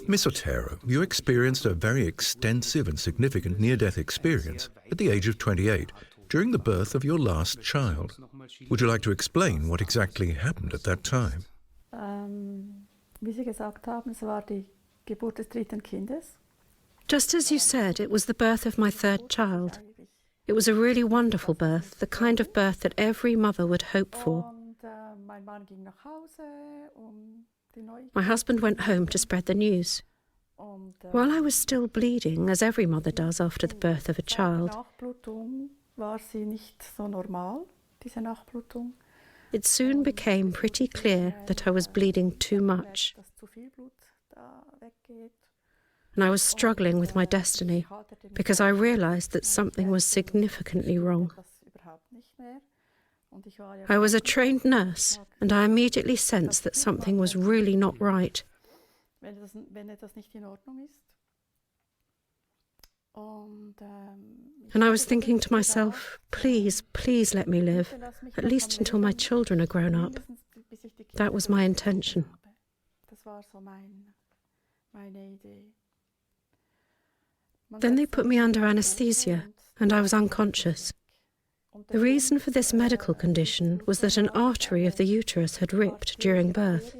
Miss Otero, you experienced a very extensive and significant near-death experience at the age of 28 during the birth of your last child. Would you like to explain what exactly happened at that time? Wie Sie gesagt haben, es war die Geburt des dritten Kindes. Just as you said, it was the birth of my third child. It was a really wonderful birth, the kind of birth that every mother would hope for. Mein Mann ging nach Hause, die My husband went home to spread the news. While I was still bleeding, as every mother does after the birth of a child, Nachblutung war sie nicht so normal, diese Nachblutung. it soon became pretty clear that I was bleeding too much, Dass zu viel Blut da weggeht. and I was struggling with my destiny because I realized that something was significantly wrong. I was a trained nurse, and I immediately sensed that something was really not right. Wenn etwas nicht in Ordnung ist. And I was thinking to myself, please, please let me live, at least until my children are grown up. That was my intention. Das war so meine Idee. Then they put me under anesthesia, and I was unconscious. The reason for this medical condition was that an artery of the uterus had ripped during birth.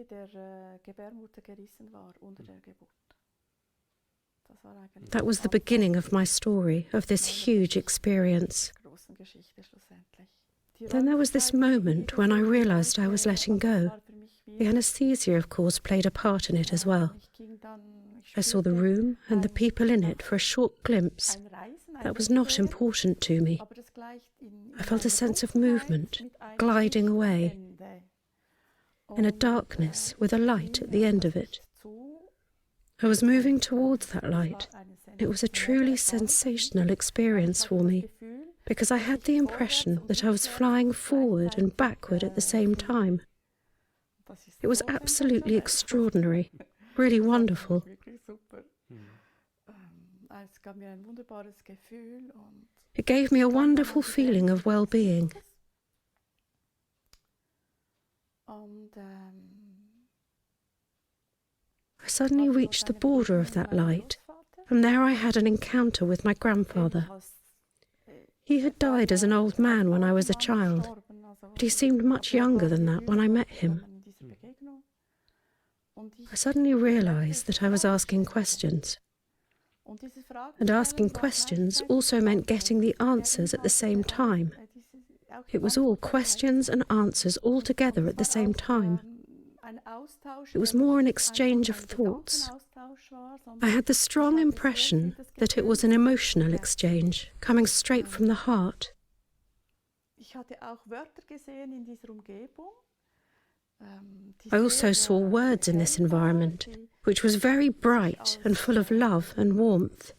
That was the beginning of my story, of this huge experience. Then there was this moment when I realized I was letting go. The anesthesia, of course, played a part in it as well. I saw the room and the people in it for a short glimpse. That was not important to me. I felt a sense of movement, gliding away, in a darkness with a light at the end of it. I was moving towards that light. It was a truly sensational experience for me, because I had the impression that I was flying forward and backward at the same time. It was absolutely extraordinary, really wonderful. It gave me a wonderful feeling of well-being. I suddenly reached the border of that light, and there I had an encounter with my grandfather. He had died as an old man when I was a child, but he seemed much younger than that when I met him. I suddenly realized that I was asking questions. And asking questions also meant getting the answers at the same time. It was all questions and answers all together at the same time. It was more an exchange of thoughts. I had the strong impression that it was an emotional exchange, coming straight from the heart. I also saw words in this environment, which was very bright and full of love and warmth.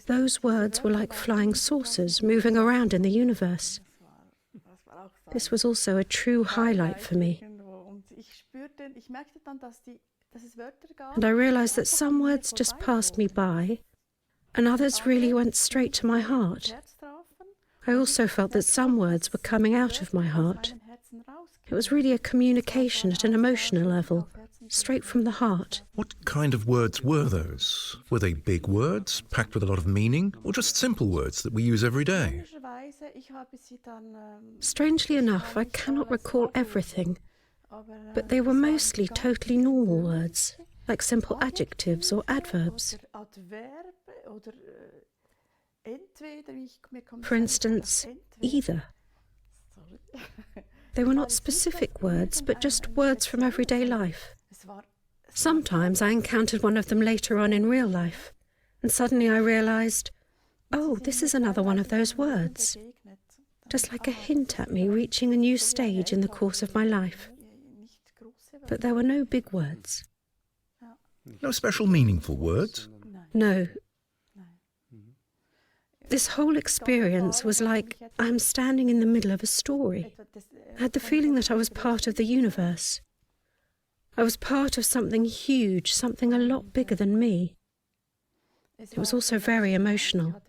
Those words were like flying saucers moving around in the universe. This was also a true highlight for me. And I realized that some words just passed me by, and others really went straight to my heart. I also felt that some words were coming out of my heart. It was really a communication at an emotional level, straight from the heart. What kind of words were those? Were they big words, packed with a lot of meaning, or just simple words that we use every day? Strangely enough, I cannot recall everything, but they were mostly totally normal words, like simple adjectives or adverbs. For instance, either. They were not specific words, but just words from everyday life. Sometimes I encountered one of them later on in real life, and suddenly I realized, oh, this is another one of those words. Just like a hint at me reaching a new stage in the course of my life. But there were no big words. No special meaningful words? No. This whole experience was like I'm standing in the middle of a story. I had the feeling that I was part of the universe. I was part of something huge, something a lot bigger than me. It was also very emotional.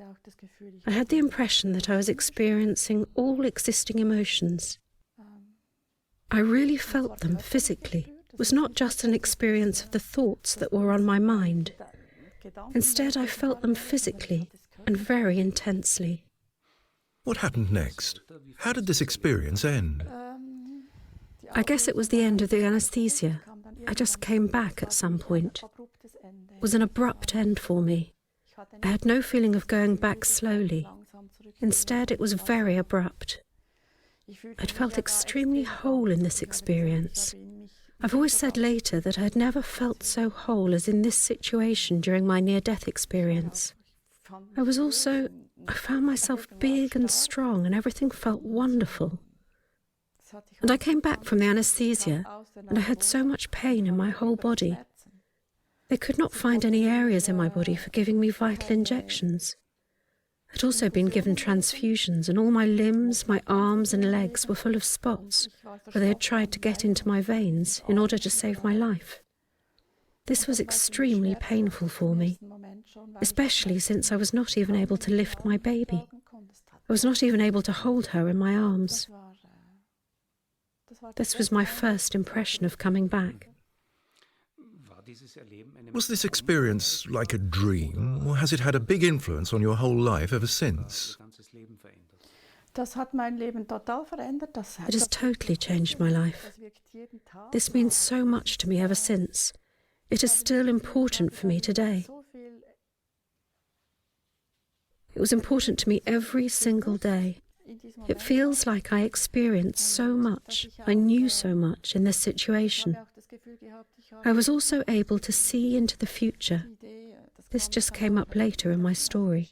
I had the impression that I was experiencing all existing emotions. I really felt them physically. It was not just an experience of the thoughts that were on my mind. Instead, I felt them physically and very intensely. What happened next? How did this experience end? I guess it was the end of the anesthesia. I just came back at some point. It was an abrupt end for me. I had no feeling of going back slowly. Instead, it was very abrupt. I'd felt extremely whole in this experience. I've always said later that I had never felt so whole as in this situation during my near-death experience. I found myself big and strong, and everything felt wonderful. And I came back from the anesthesia, and I had so much pain in my whole body. They could not find any areas in my body for giving me vital injections. I'd also been given transfusions, and all my limbs, my arms and legs were full of spots where they had tried to get into my veins in order to save my life. This was extremely painful for me, especially since I was not even able to lift my baby. I was not even able to hold her in my arms. This was my first impression of coming back. Was this experience like a dream, or has it had a big influence on your whole life ever since? It has totally changed my life. This means so much to me ever since. It is still important for me today. It was important to me every single day. It feels like I experienced so much, I knew so much in this situation. I was also able to see into the future. This just came up later in my story.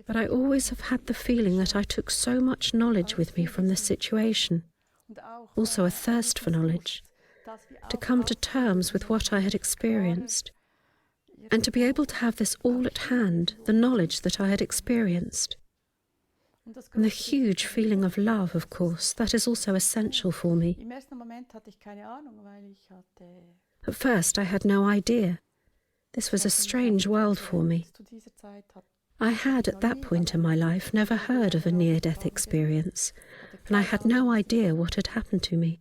But I always have had the feeling that I took so much knowledge with me from this situation, also a thirst for knowledge, to come to terms with what I had experienced, and to be able to have this all at hand, the knowledge that I had experienced. And the huge feeling of love, of course, that is also essential for me. At first, I had no idea. This was a strange world for me. I had, at that point in my life, never heard of a near-death experience, and I had no idea what had happened to me.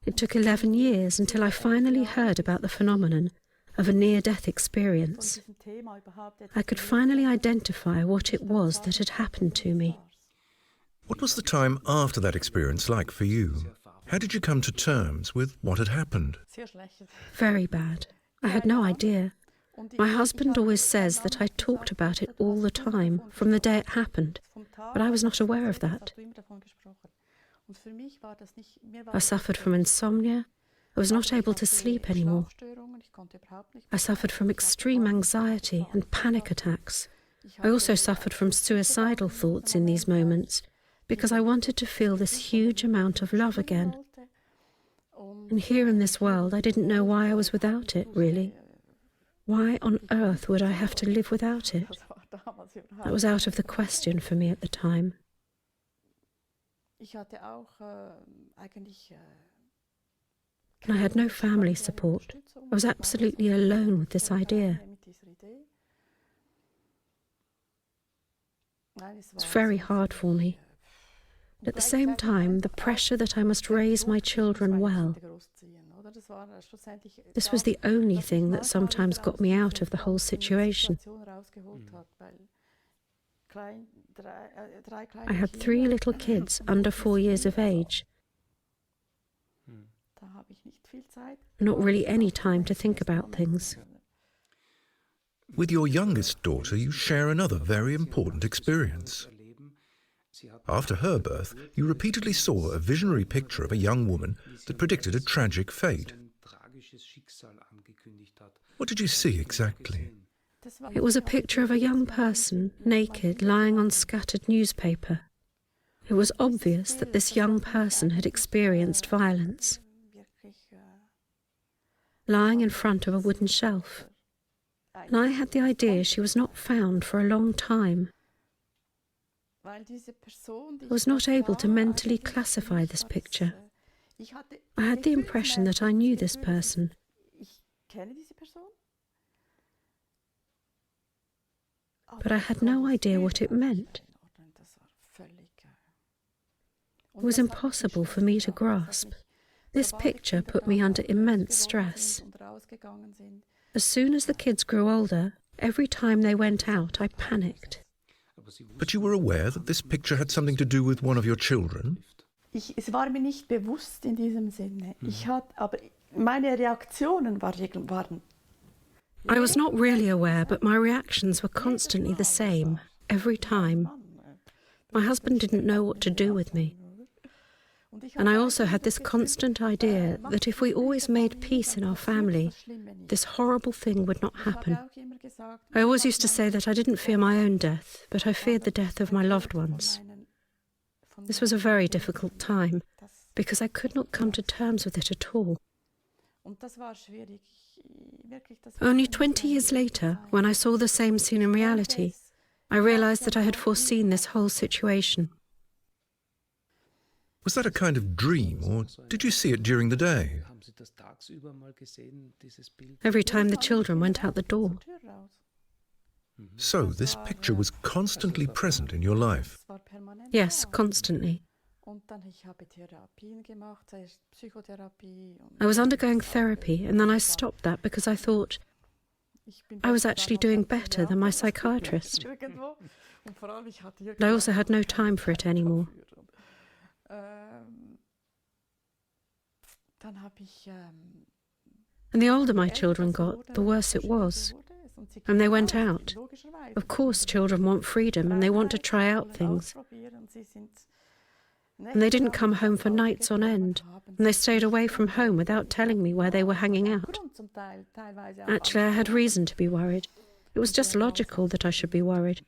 It took 11 years until I finally heard about the phenomenon of a near-death experience. I could finally identify what it was that had happened to me. What was the time after that experience like for you? How did you come to terms with what had happened? Very bad. I had no idea. My husband always says that I talked about it all the time, from the day it happened, but I was not aware of that. I suffered from insomnia. I was not able to sleep anymore. I suffered from extreme anxiety and panic attacks. I also suffered from suicidal thoughts in these moments because I wanted to feel this huge amount of love again. And here in this world, I didn't know why I was without it, really. Why on earth would I have to live without it? That was out of the question for me at the time. And I had no family support. I was absolutely alone with this idea. It's very hard for me. But at the same time, the pressure that I must raise my children well. This was the only thing that sometimes got me out of the whole situation. I had 3 little kids under 4 years of age. Not really any time to think about things. With your youngest daughter, you share another very important experience. After her birth, you repeatedly saw a visionary picture of a young woman that predicted a tragic fate. What did you see exactly? It was a picture of a young person, naked, lying on scattered newspaper. It was obvious that this young person had experienced violence. Lying in front of a wooden shelf. And I had the idea she was not found for a long time. I was not able to mentally classify this picture. I had the impression that I knew this person. But I had no idea what it meant. It was impossible for me to grasp. This picture put me under immense stress. As soon as the kids grew older, every time they went out, I panicked. But you were aware that this picture had something to do with one of your children? Es war mir nicht bewusst in diesem Sinne. Aber meine Reaktionen waren. I was not really aware, but my reactions were constantly the same, every time. My husband didn't know what to do with me. And I also had this constant idea that if we always made peace in our family, this horrible thing would not happen. I always used to say that I didn't fear my own death, but I feared the death of my loved ones. This was a very difficult time, because I could not come to terms with it at all. Only 20 years later, when I saw the same scene in reality, I realized that I had foreseen this whole situation. Was that a kind of dream, or did you see it during the day? Every time the children went out the door. So this picture was constantly present in your life. Yes, constantly. I was undergoing therapy, and then I stopped that because I thought I was actually doing better than my psychiatrist. But I also had no time for it anymore. And the older my children got, the worse it was. And they went out. Of course, children want freedom and they want to try out things. And they didn't come home for nights on end. And they stayed away from home without telling me where they were hanging out. Actually, I had reason to be worried. It was just logical that I should be worried.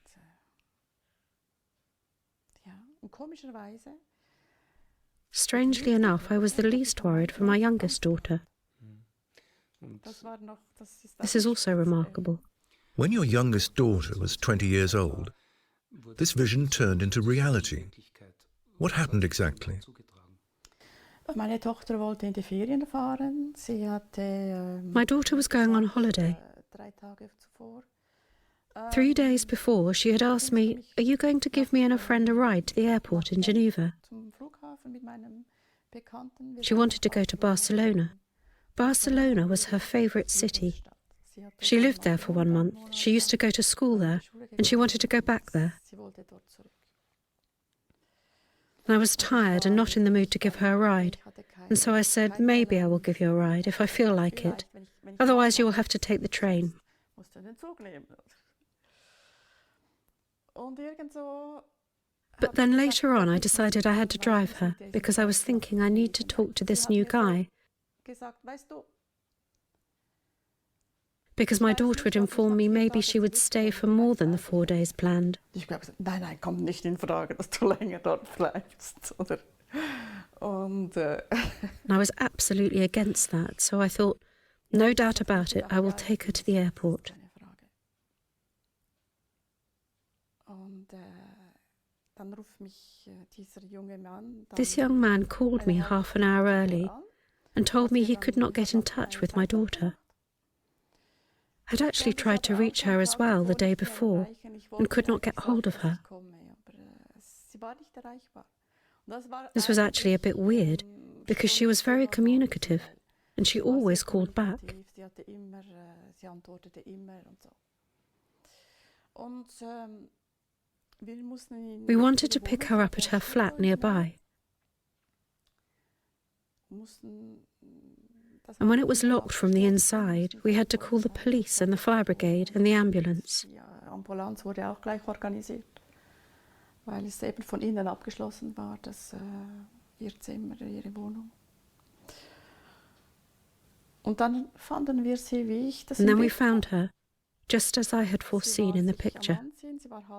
Strangely enough, I was the least worried for my youngest daughter. This is also remarkable. When your youngest daughter was 20 years old, this vision turned into reality. What happened exactly? Meine Tochter wollte in die Ferien fahren. Sie hatte, My daughter was going on holiday. 3 Tage zuvor. 3 days before, she had asked me, "Are you going to give me and a friend a ride to the airport in Geneva?" Zum Flughafen mit meinem Bekannten. She wanted to go to Barcelona. Barcelona was her favourite city. She lived there for 1 month. She used to go to school there, and she wanted to go back there. Sie wollte dort zurück. And I was tired and not in the mood to give her a ride. And so I said, "Maybe I will give you a ride if I feel like it. Otherwise you will have to take the train." Musst du den Zug nehmen. Und irgendso. But then later on I decided I had to drive her because I was thinking I need to talk to this new guy. Gesagt, weißt du, Because my daughter had informed me maybe she would stay for more than the 4 days planned. ich habe gesagt, nein, kommt nicht in Frage, dass du länger dort bleibst. Oder? Und And I was absolutely against that, so I thought, no doubt about it, I will take her to the airport. keine Frage. Und dann ruft mich dieser junge Mann. This young man called me half an hour early and told me he could not get in touch with my daughter. I'd actually tried to reach her as well the day before and could not get hold of her. This was actually a bit weird because she was very communicative and she always called back. We wanted to pick her up at her flat nearby. And when it was locked from the inside, we had to call the police and the fire brigade and the ambulance. Die Ambulanz wurde auch gleich organisiert, weil es eben von innen abgeschlossen war, ihr Zimmer, ihre Wohnung. Und dann fanden wir sie, wie ich das And then we found her, just as I had foreseen in the picture.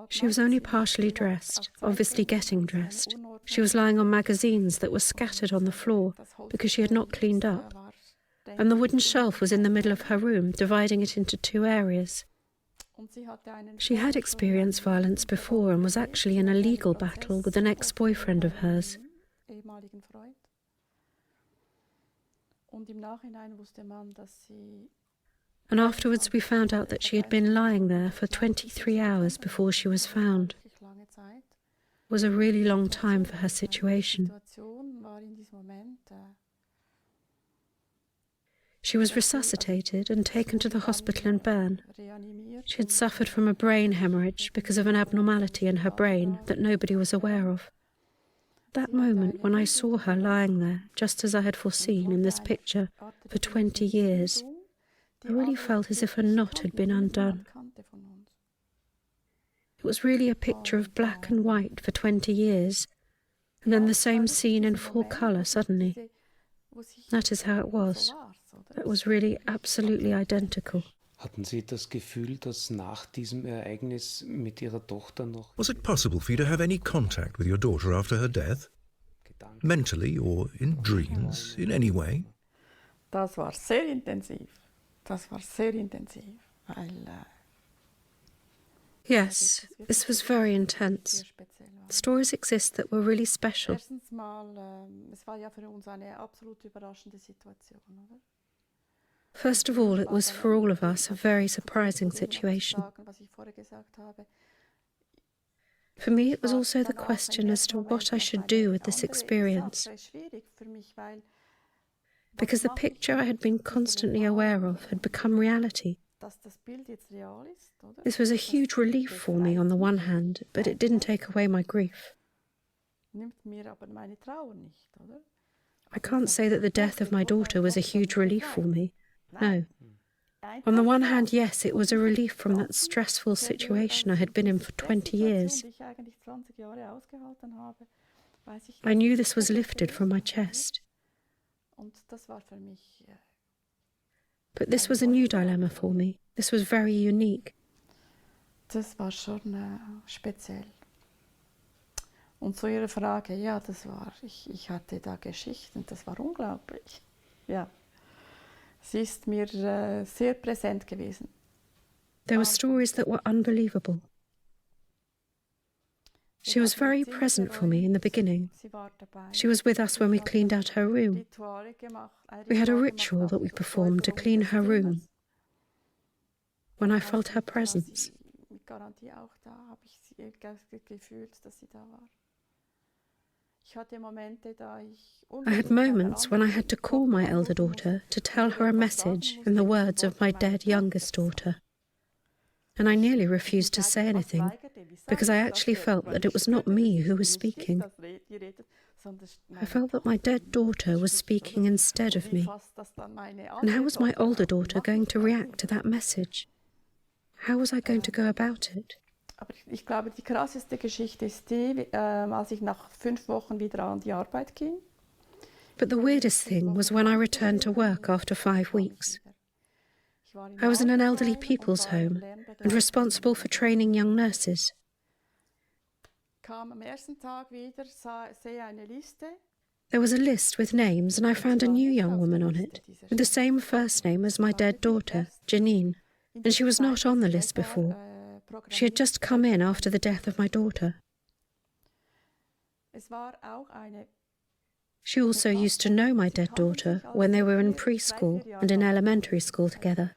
She was only partially dressed, obviously getting dressed. She was lying on magazines that were scattered on the floor because she had not cleaned up. And the wooden shelf was in the middle of her room, dividing it into 2 areas. She had experienced violence before and was actually in a legal battle with an ex-boyfriend of hers. And afterwards we found out that she had been lying there for 23 hours before she was found. was a really long time for her situation. She was resuscitated and taken to the hospital in Bern. She had suffered from a brain hemorrhage because of an abnormality in her brain that nobody was aware of. That moment when I saw her lying there, just as I had foreseen in this picture, for 20 years, I really felt as if a knot had been undone. It was really a picture of black and white for 20 years, and then the same scene in full colour suddenly. That is how it was. It was really absolutely identical. Hatten Sie das Gefühl, dass nach diesem Ereignis mit Ihrer Tochter noch... Was it possible for you to have any contact with your daughter after her death? Mentally or in dreams, in any way? Das war sehr intensiv. Weil, Yes, this was very intense. Stories exist that were really special. Erstens mal, es war ja für uns eine absolut überraschende Situation, oder? First of all, it was for all of us a very surprising situation. For me, it was also the question as to what I should do with this experience. Because the picture I had been constantly aware of had become reality. This was a huge relief for me on the one hand, but it didn't take away my grief. I can't say that the death of my daughter was a huge relief for me. No. On the one hand, yes, it was a relief from that stressful situation I had been in for 20 years. I knew this was lifted from my chest. But this was a new dilemma for me. This was very unique. Das war schon speziell. Und zu Ihrer Frage, ja, ich hatte da Geschichten, das war unglaublich. Ja. Sie ist mir sehr präsent gewesen. There were stories that were unbelievable. She was very present for me in the beginning. She was with us when we cleaned out her room. We had a ritual that we performed to clean her room. When I felt her presence, I had moments when I had to call my elder daughter to tell her a message in the words of my dead youngest daughter. And I nearly refused to say anything because I actually felt that it was not me who was speaking. I felt that my dead daughter was speaking instead of me. And how was my older daughter going to react to that message? How was I going to go about it? Aber ich glaube, die krasseste Geschichte ist die, als ich nach 5 Wochen wieder an die Arbeit ging. But the weirdest thing was when I returned to work after 5 weeks. I was in an elderly people's home and responsible for training young nurses. There was a list with names and I found a new young woman on it, with the same first name as my dead daughter, Janine, and she was not on the list before. She had just come in after the death of my daughter. She also used to know my dead daughter when they were in preschool and in elementary school together.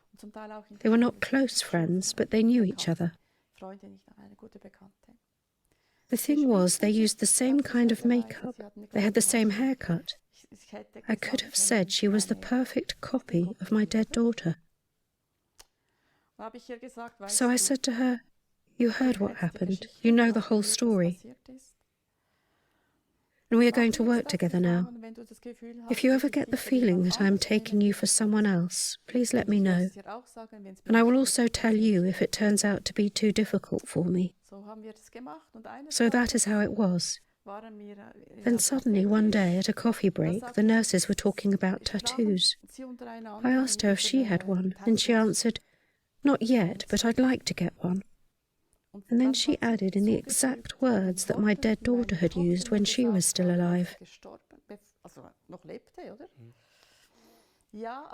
They were not close friends, but they knew each other. The thing was, they used the same kind of makeup. They had the same haircut. I could have said she was the perfect copy of my dead daughter. So I said to her, "You heard what happened. You know the whole story. And we are going to work together now. If you ever get the feeling that I am taking you for someone else, please let me know. And I will also tell you if it turns out to be too difficult for me." So that is how it was. Then suddenly one day at a coffee break, the nurses were talking about tattoos. I asked her if she had one, and she answered, "Not yet, but I'd like to get one." And then she added in the exact words that my dead daughter had used when she was still alive.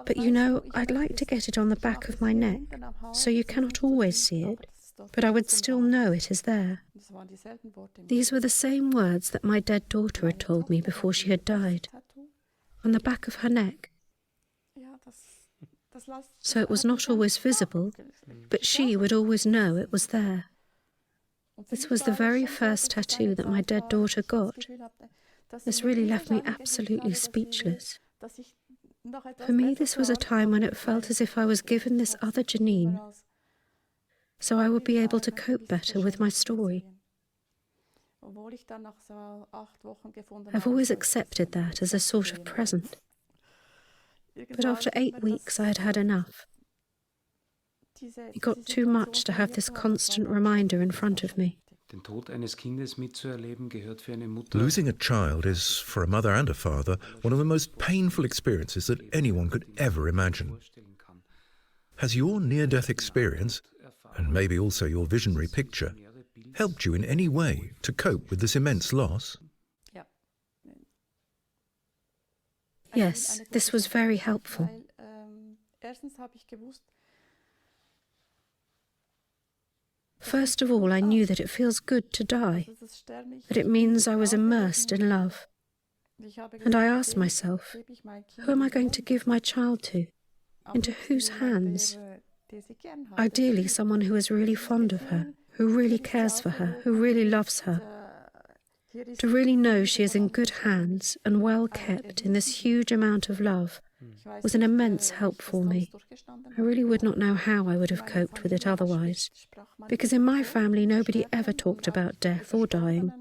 "But you know, I'd like to get it on the back of my neck, so you cannot always see it, but I would still know it is there." These were the same words that my dead daughter had told me before she had died, on the back of her neck. So it was not always visible, but she would always know it was there. This was the very first tattoo that my dead daughter got. This really left me absolutely speechless. For me, this was a time when it felt as if I was given this other Janine, so I would be able to cope better with my story. I've always accepted that as a sort of present. But after 8 weeks, I had had enough. It got too much to have this constant reminder in front of me. Den Tod eines Kindes mitzuerleben gehört für eine Mutter. Losing a child is, for a mother and a father, one of the most painful experiences that anyone could ever imagine. Has your near-death experience, and maybe also your visionary picture, helped you in any way to cope with this immense loss? Yes, this was very helpful. First of all, I knew that it feels good to die, that it means I was immersed in love. And I asked myself, who am I going to give my child to? Into whose hands? Ideally, someone who is really fond of her, who really cares for her, who really loves her. To really know she is in good hands and well kept in this huge amount of love was an immense help for me. I really would not know how I would have coped with it otherwise, because in my family nobody ever talked about death or dying,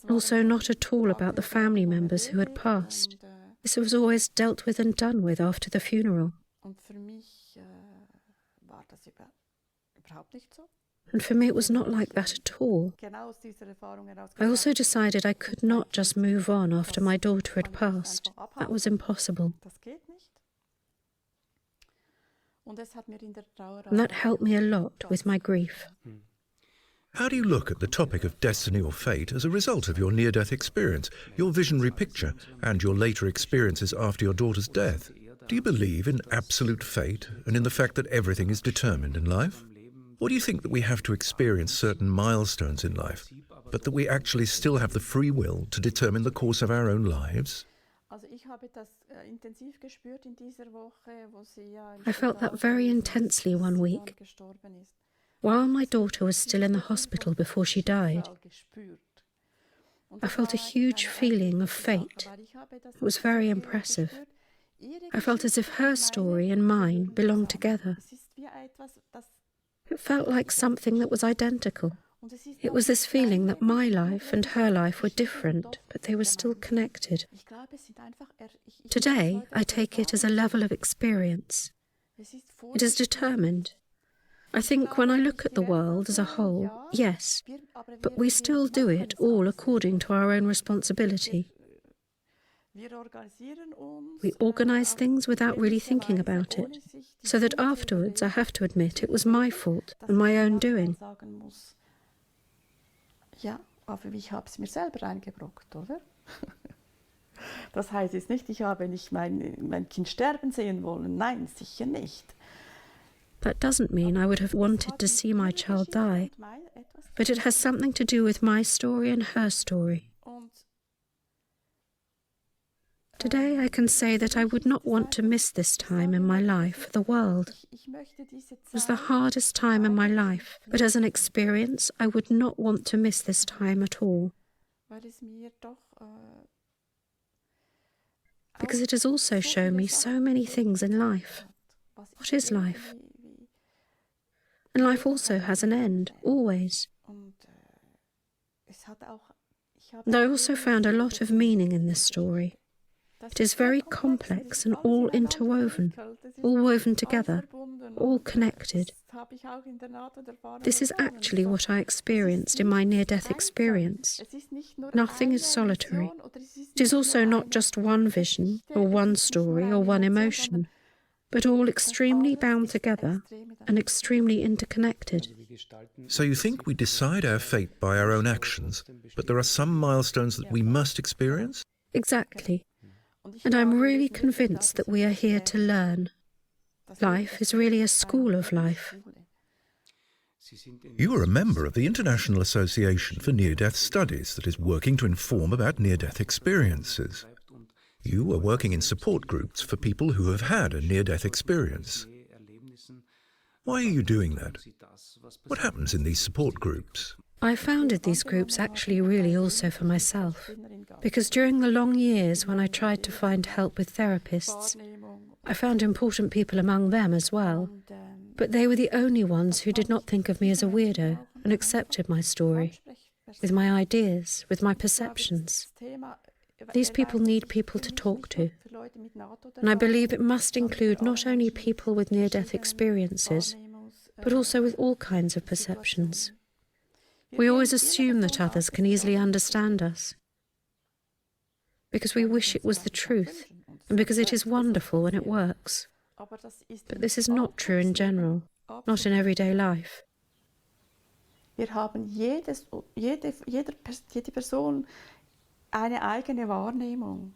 also not at all about the family members who had passed. This was always dealt with and done with after the funeral. And for me it was not like that at all. I also decided I could not just move on after my daughter had passed. That was impossible. And that helped me a lot with my grief. How do you look at the topic of destiny or fate as a result of your near-death experience, your visionary picture, and your later experiences after your daughter's death? Do you believe in absolute fate and in the fact that everything is determined in life? Or do you think that we have to experience certain milestones in life, but that we actually still have the free will to determine the course of our own lives? I felt that very intensely one week, while my daughter was still in the hospital before she died. I felt a huge feeling of fate. It was very impressive. I felt as if her story and mine belonged together. It felt like something that was identical. It was this feeling that my life and her life were different, but they were still connected. Today, I take it as a level of experience. It is determined. I think when I look at the world as a whole, yes, but we still do it all according to our own responsibility. We organise things without really thinking about it, so that afterwards I have to admit it was my fault and my own doing. Ja, aber ich habe es mir selber eingebrockt, oder? Das heißt jetzt nicht, ich habe nicht mein Kind sterben sehen wollen. Nein, sicher nicht. That doesn't mean I would have wanted to see my child die, but it has something to do with my story and her story. Today I can say that I would not want to miss this time in my life for the world. It was the hardest time in my life, but as an experience I would not want to miss this time at all. Because it has also shown me so many things in life. What is life? And life also has an end, always. And I also found a lot of meaning in this story. It is very complex and all interwoven, all woven together, all connected. This is actually what I experienced in my near-death experience. Nothing is solitary. It is also not just one vision, or one story, or one emotion, but all extremely bound together and extremely interconnected. So you think we decide our fate by our own actions, but there are some milestones that we must experience? Exactly. And I'm really convinced that we are here to learn. Life is really a school of life. You are a member of the International Association for Near-Death Studies that is working to inform about near-death experiences. You are working in support groups for people who have had a near-death experience. Why are you doing that? What happens in these support groups? I founded these groups actually really also for myself, because during the long years when I tried to find help with therapists, I found important people among them as well, but they were the only ones who did not think of me as a weirdo and accepted my story, with my ideas, with my perceptions. These people need people to talk to, and I believe it must include not only people with near-death experiences, but also with all kinds of perceptions. We always assume that others can easily understand us, because we wish it was the truth, and because it is wonderful when it works. But this is not true in general, not in everyday life. Wir haben jede Person eine eigene Wahrnehmung.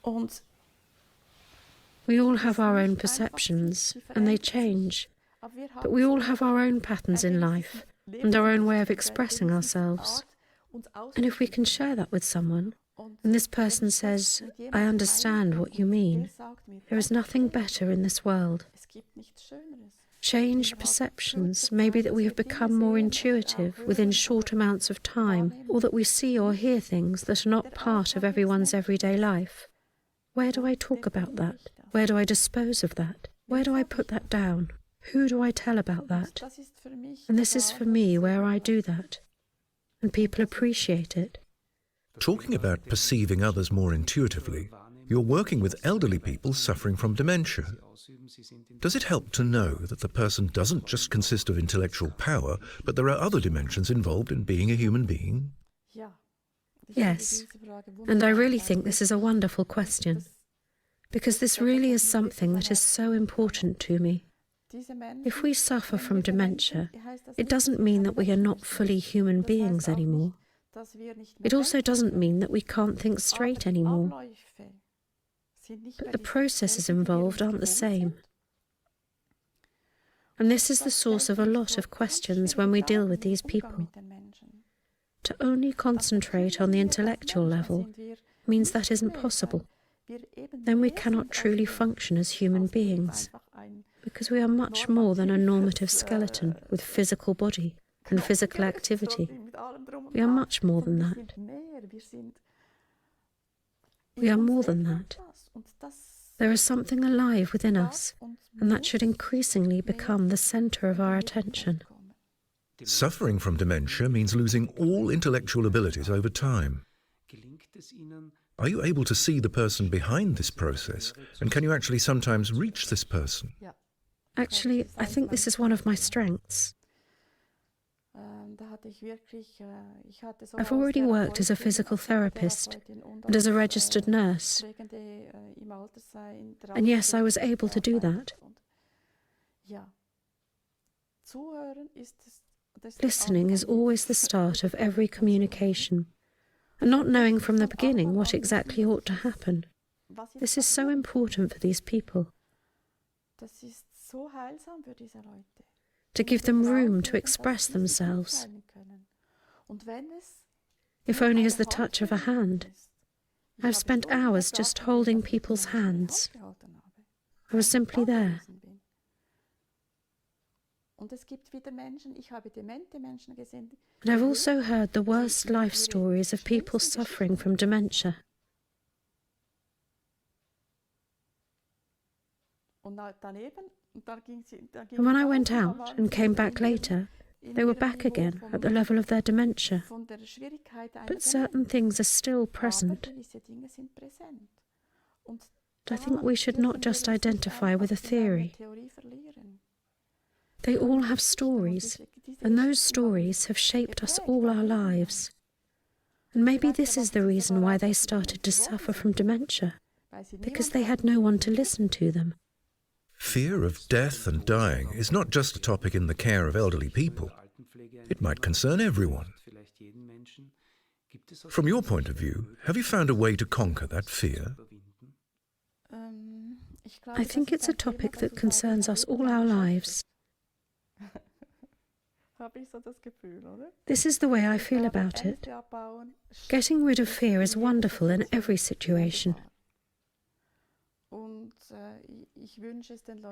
Und we all have our own perceptions, and they change. But we all have our own patterns in life, and our own way of expressing ourselves. And if we can share that with someone, and this person says, I understand what you mean, there is nothing better in this world. Changed perceptions may be that we have become more intuitive within short amounts of time, or that we see or hear things that are not part of everyone's everyday life. Where do I talk about that? Where do I dispose of that? Where do I put that down? Who do I tell about that? And this is for me where I do that. And people appreciate it. Talking about perceiving others more intuitively, you're working with elderly people suffering from dementia. Does it help to know that the person doesn't just consist of intellectual power, but there are other dimensions involved in being a human being? Yes, and I really think this is a wonderful question, because this really is something that is so important to me. If we suffer from dementia, it doesn't mean that we are not fully human beings anymore. It also doesn't mean that we can't think straight anymore. But the processes involved aren't the same. And this is the source of a lot of questions when we deal with these people. To only concentrate on the intellectual level means that isn't possible. Then we cannot truly function as human beings, because we are much more than a normative skeleton with physical body and physical activity. We are much more than that. We are more than that. There is something alive within us, and that should increasingly become the centre of our attention. Suffering from dementia means losing all intellectual abilities over time. Are you able to see the person behind this process, and can you actually sometimes reach this person? Actually, I think this is one of my strengths. I've already worked as a physical therapist and as a registered nurse. And yes, I was able to do that. Listening is always the start of every communication, and not knowing from the beginning what exactly ought to happen. This is so important for these people. To give them room to express themselves, if only as the touch of a hand. I've spent hours just holding people's hands. I was simply there. And I've also heard the worst life stories of people suffering from dementia. And when I went out and came back later, they were back again at the level of their dementia. But certain things are still present. And I think we should not just identify with a theory. They all have stories, and those stories have shaped us all our lives. And maybe this is the reason why they started to suffer from dementia, because they had no one to listen to them. Fear of death and dying is not just a topic in the care of elderly people. It might concern everyone. From your point of view, have you found a way to conquer that fear? I think it's a topic that concerns us all our lives. This is the way I feel about it. Getting rid of fear is wonderful in every situation.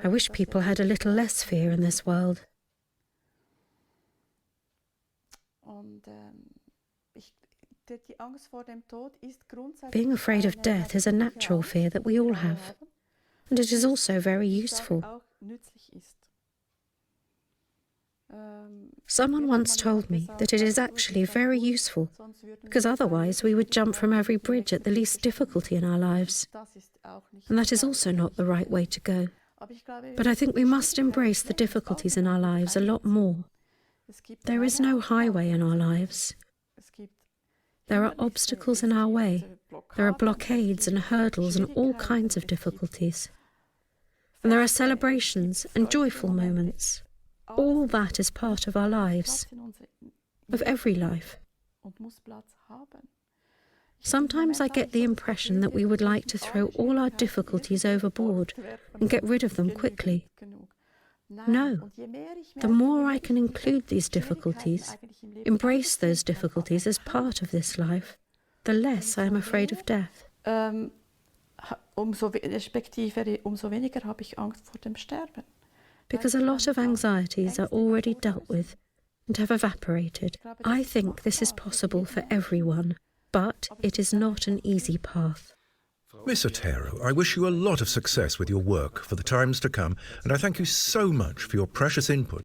I wish people had a little less fear in this world. Being afraid of death is a natural fear that we all have, and it is also very useful. Someone once told me that it is actually very useful, because otherwise we would jump from every bridge at the least difficulty in our lives, and that is also not the right way to go. But I think we must embrace the difficulties in our lives a lot more. There is no highway in our lives. There are obstacles in our way. There are blockades and hurdles and all kinds of difficulties. And there are celebrations and joyful moments. All that is part of our lives, of every life. Sometimes I get the impression that we would like to throw all our difficulties overboard and get rid of them quickly. No, the more I can include these difficulties, embrace those difficulties as part of this life, the less I am afraid of death. Umso weniger habe ich Angst vor dem Sterben. Because a lot of anxieties are already dealt with and have evaporated. I think this is possible for everyone, but it is not an easy path. Miss Otero, I wish you a lot of success with your work for the times to come, and I thank you so much for your precious input.